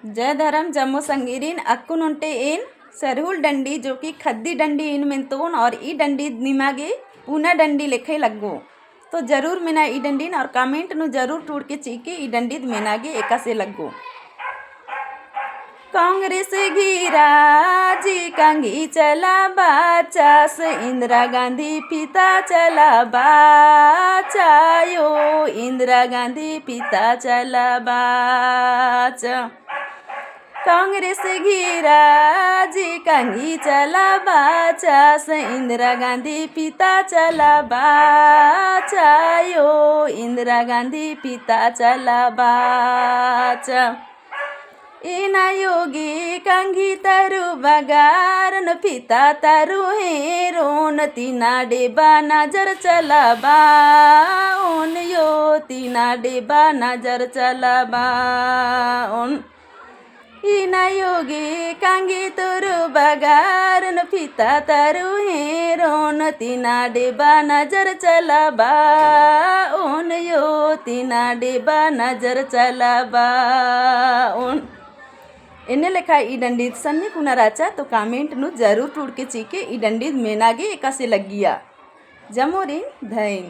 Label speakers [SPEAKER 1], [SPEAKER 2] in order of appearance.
[SPEAKER 1] जय धर्म जम्मू संगीरीन अक्कुन उंटे इन सरहुल डंडी जो कि खद्दी डंडी इन मिनतोन और ई डंडी निमागे पूना डंडी लेखे लगो तो जरूर मेना ई डंडी और कमेंट नु जरूर टूट के चीके ई डंडी मेनागे एका से लगो। कांग्रेस घिरा जी कंगी चला बाचास इंदिरा गांधी पिता चला बाचायो इंदिरा गांधी पिता चला बाच। कांग्रेस घिरा जी कंगी चला बाचास इंदिरा गांधी पिता चला बाचायो इंदिरा गांधी पिता चला बाच। इना योगी कंगी तरु बगारन पिता तरु हेरोन तीना डेबा नजर चला बाउन यो तीना डेबा नजर चला बाउन। इना योगी कंगी तरु बगारन पिता तरु हेरोन तीना डेबा नजर चला बाउन यो तीना डेबा नजर चला बाउन। इन्हें लेखा ई डंडी सन्नी कुना राचा तो कमेंट नु जरूर टूट के चीके ई डंडी मेनागे एका से लगिया जमोरी धैन।